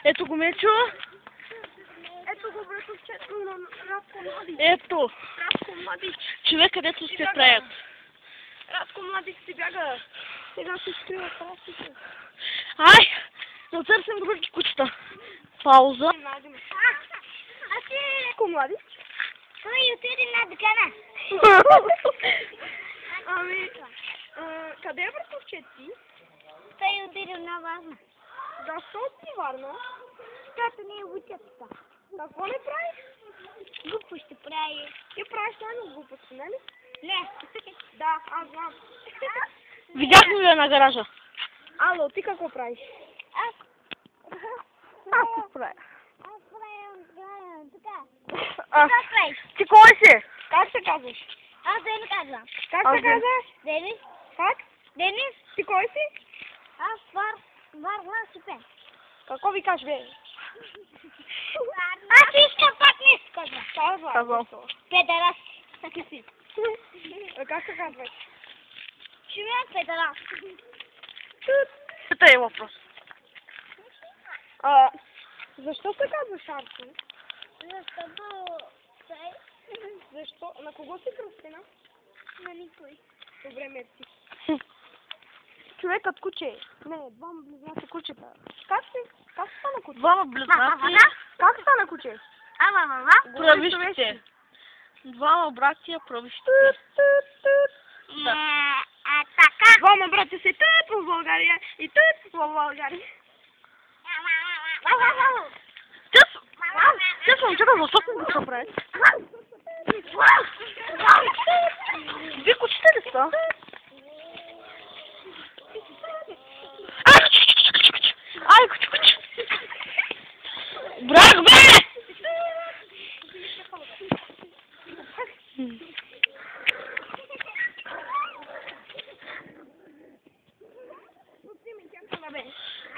Ето го, Мечо. Ето го, братовчето на Радко Младич. Ето. Радко Младич. Човек, където се правят. Радко Младич си бяга. Сега се скрива в прасите. Ай! Да търсим други кучета. Пауза. А ти, Радко Младич? Той отиде на дъкана. Ами, къде е братовчет ти? Той отиде на Варна. Защо ти Варна? Защото не учат така. Какво не правиш? Глупо ще прави. Ти правиш само глупости, нали? Не. Да, аз знам. Видяхме ви на гаража. Ало, ти какво правиш? Аз Аз правя. правя така. Аз. Какво правиш? Ти кой си? Как се казваш? Аз да не казвам. Как Аз се не. казваш? Денис? Как? Денис? Ти кой си? Аз Варна Сипен. Какво ви кажеш, бе? Аз искам пак нещо казвам. Казвам. Педерас. Таки си. Как се казваш? Шимен Педерас. Това е въпрос. Защо се казва Шарко? Защото той Защо? На кого си кръстена? на никой. Добре, мерси. Човекът куче. Не, двама близнаци кучета. Как стана куче? Двама близнаци. Как стана куче? Ама. Правищите. Двама братия правищите. Да. Така. Двама братя се тът в България и тът в България. Те са момчета, защо не го правят? Вие кучета ли са? Ай, куче. Брак, бе!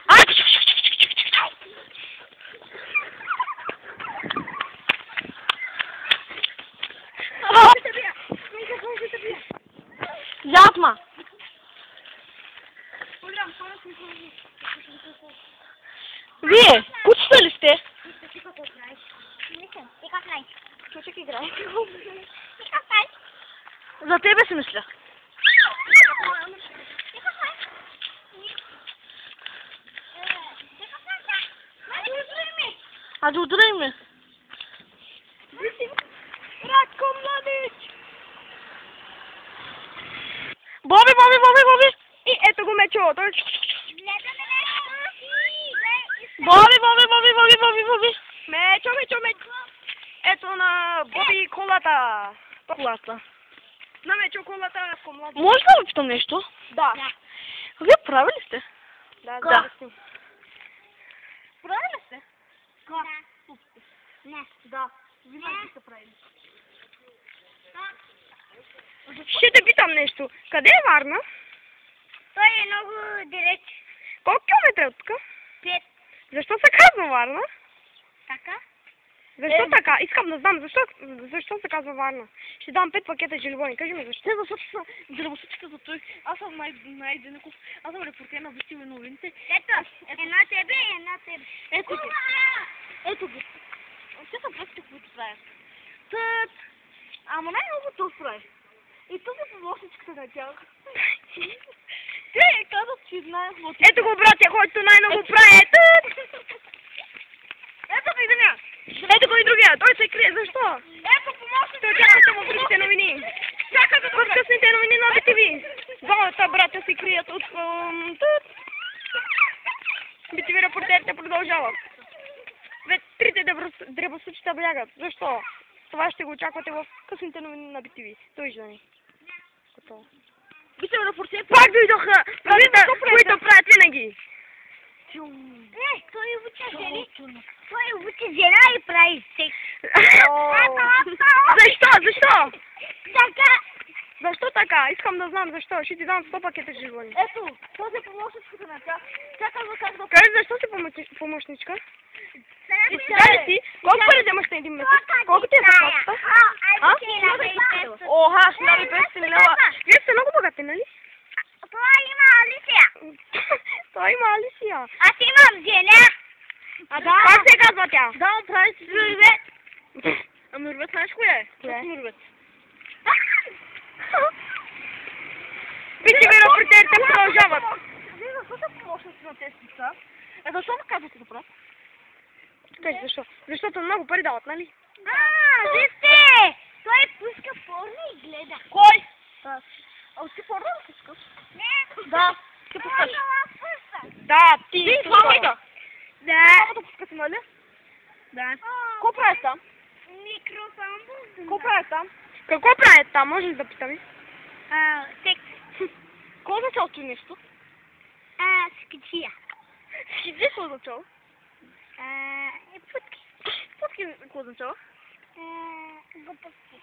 Ай, Ятма! Вие, кучета ли сте? Ти какво правиш? Ти как правиш? Чучек играе. Ти как правиш? За тебе си мисля. А да ударай ме. Радко Младич! Боби! И ето го Мечо. Той... Боби! Мечо. Ето на Боби колата. Колата. На Мечо колата, Радко Младич. Може да ви питам нещо? Да. Вие прави ли сте? Да. Правили сте? Не. Да. Винаги са правили. Ще те питам нещо. Къде е Варна? Той е много далеч. Колко километра от тук? 5. Защо се казва Варна? Така? Защо така? Искам да знам защо се казва Варна. Ще дам 5 пакета желибони. Кажи ми защо. Те защото са дръбосъчка за той. Аз съм Найденеков. Аз съм репортер на Вестиве новините. Ето. Една тебе и една тебе. Ето ги. Ето ги. Те са пръстите, които правят. Ама най-много то прави. И тук е помощничката на тях. Те казват, че знаем мотивите. Ето го братя, който най-много прави. Ето го и другия. Ето го и другия. Той се крие. Защо? Ето помощник. Той чакайте му късните новини. В късните новини на BTV. Двамата братя се крият от... BTV репортерите продължават. Трите дребосъчета бягат. Защо? Това ще го очаквате в късните новини на BTV. Довиждане. Готово. BTV репортер. Пак дойдоха които правят винаги. Той обича жени. Той обича жена и прави секс. Защо? Така. Защо така? Искам да знам защо. Ще ти дам 100 пакета желибони. Ето, този е помощничката на тях. Тя казва как да... Кажи защо си помощничка? Кажи си, колко пари вземаш на един месец? Колко ти е заплатата? Оха, 1500 лева. Вие сте много богати, нали? Това има Алисия. Той има Алисия. Аз имам жена. А да. Как се казва тя? Да, он прави си мюрвет. А мюрвет знаеш кое е? Кое е? Мюрвет. Битиви репортерите продължават. Вие защо са помощници на тези деца? Защо ме казвате да правят? Кажи защо? Защото много пари дават, нали? Вижте! Той пуска порно и гледа. Кой? А ти порно ли пускаш? Не. Да. Ти пускаш. Да, ти. Ти слава Да. да пускате, нали? Да. Какво правиш там? Микрофон. Какво правиш там? Какво правят там? Може ли да питаме? Секс. Какво означава това нещо? Скичия. Скиджи какво означава? Путки. Путки какво означава? Глупости.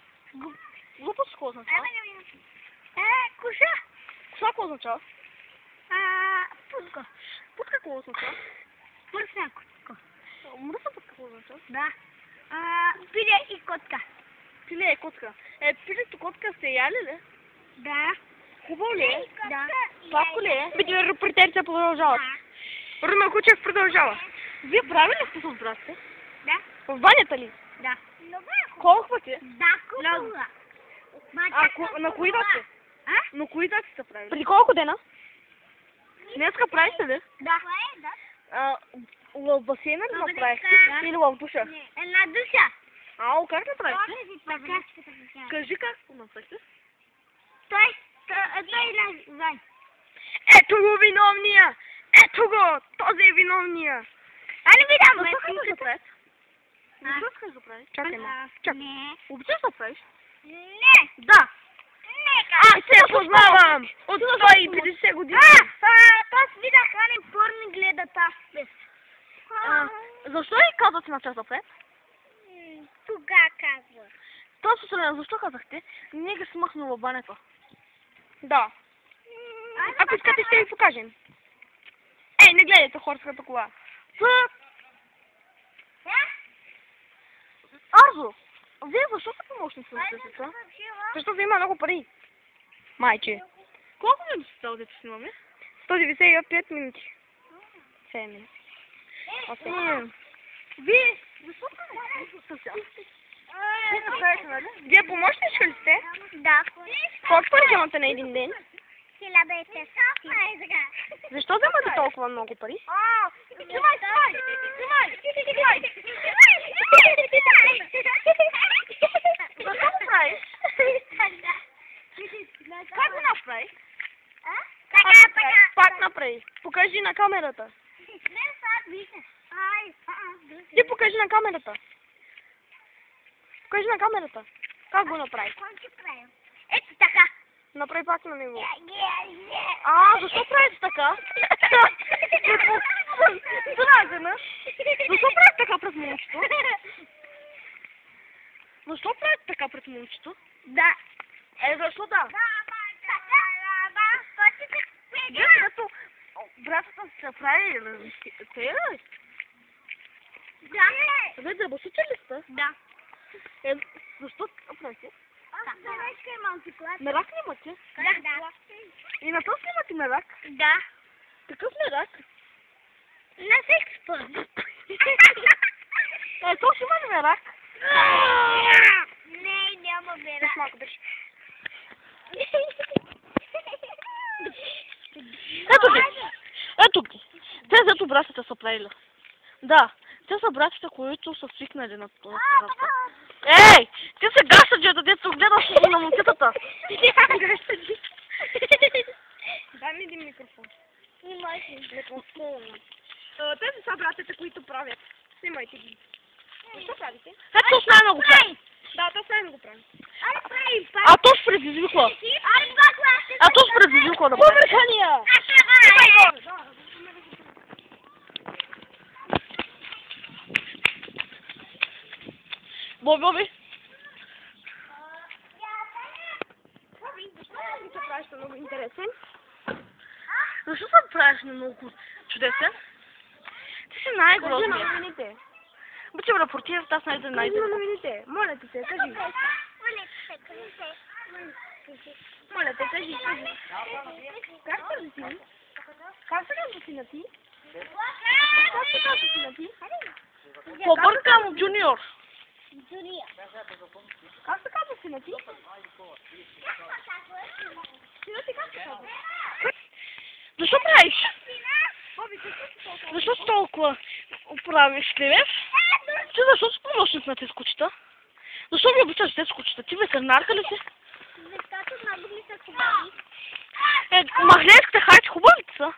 Глупост какво означава? Куша. Коса какво означава? Путка. Путка какво означава? Мръсна котка. Мръсна путка какво означава? Да. Пиле и котка. Пиле и котка. Пилето котка сте яли ли? Да. Хубаво ли е? Да. Сладко ли е? Битиви репортерите продължават. Румен Кучев продължава. Вие прави ли сте с братите? Да. В банята ли? Да. Много е хубаво. Колко пъти? Да, хубаво. На кои дати? На кои дати сте правили? Преди колко дена? Днеска правите ли? Да. Да. В басейна ли Добре, направихте? да. Или в душа? Една душа. Ау, как направихте? Така. Кажи как го направихте? Той назад. Ето го виновния! Ето го! Този е виновния! Али ви дам, Защо искаш да правиш? Защо искаш да правиш? Чакай малко. Чакай. Не. Обичаш да правиш? Не. Да. Аз се познавам! От 150 години! Аз видях хванем порно гледа tas. Защо и казвате на час да правиш? Тога казва. Точно сега, защо казахте? Не ги смъхна в банята. Да. Ако искате, ще ви покажем. Ей, не гледайте хорската кола. Арзо, вие защо сте помощници на тези деца? Защото има много пари. Майче. Колко минути сте да снимаме? 195 минути. 7 минути. Вие, защо сте Вие не правите, нали? Вие помощничка ли сте? Да. Колко пари вземате на един ден? 1000. Защо вземате толкова много пари? Снимай! Защо го правиш? Как го направиш? Пак направи. Покажи на камерата. Ти покажи на камерата. Покажи на камерата. Как го направи? Ето така. Направи пак на него. Защо правите така? Заразена. Защо правите така пред момчето? Защо правите така пред момчето? Да. Защо да? Вие като братата са правили те ли? Вие дебосите ли сте? Да. Защо правите? Днешка имам цикла. Мерак ли имате? Да. И на този имате мерак? Да. Какъв мерак? На секс път. Точно има ли мерак? Не, няма бера. Малко беше. Ето ги! Ето ги! Те зато братята са правили. Да, те са братята, които са свикнали на това. Ей! Ти се гасаджи, да дето гледаш на момчетата. Дай ми един микрофон. Снимай си. Тези са братята, които правят. Снимайте ги. Защо правите? Ето с най-много прави. Да, то с го правим. Аре, прави пак. А то ще предизвиква. Аре, бакла. А то ще предизвиква да прави. Побъркания! Боби. Защо правиш много интересен? Защо се правиш на много чудесен? Ти си най-грозният. Кажи на новините. Обичам репортират, аз най-ден Кажи най-ден. на новините. Моля ти се, кажи. Моля те, кажи. Как се си? Как се казва си на ти? Как се казва сина ти? Побъркам Джуниор. Джулия. Как се казва сина ти? Сина ти как се казва? Защо правиш? Боби, какво си толкова? Защо си толкова правиш, Левев? Ти защо си помощник на тези кучета? Защо ми обичаш тези кучета? Ти ветеринарка ли си? Защото много ми са хубави. Махлейските хайти хубавите са.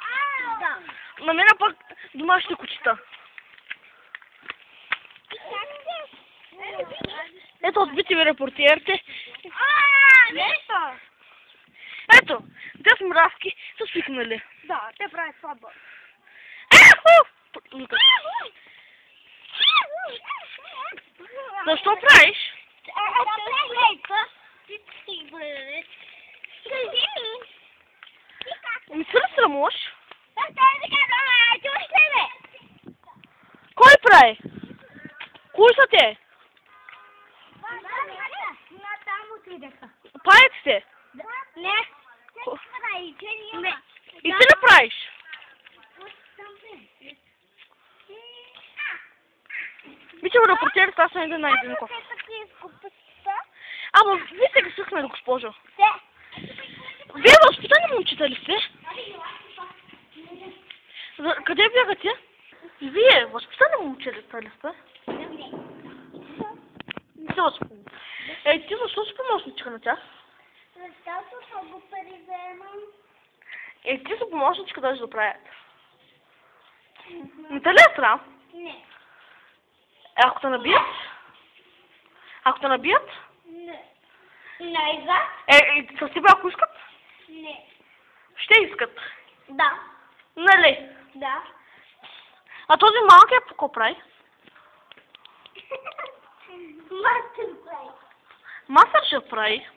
Да. На мен пък домашните кучета. Ето от BTV репортерите. Нещо. Ето, те мравки са свикнали. Да, те правят сватба. Защо правиш? Ми се ли срамуваш? Кой прави? Кои са те? Паеците? Не. И ти ли правиш? Вичам репортерите, аз съм един на Единков. Ама, вие сте ги свикнали, госпожо. Вие възпитани момчета ли сте? Къде бягате? Вие възпитани момчета ли сте? Не се възпитани. Ей, ти защо си помощничка на тях? Защото много пари вземам. Ей, ти си помощничка да да правят. Не те ли е срам? Не. Ако те набият? Ако те набият? Не. Найзад? С тебе ако искат? Не. Ще искат. Да. Нали? Да. А този малкият какво прави? Мастер прави. Масър ще прави.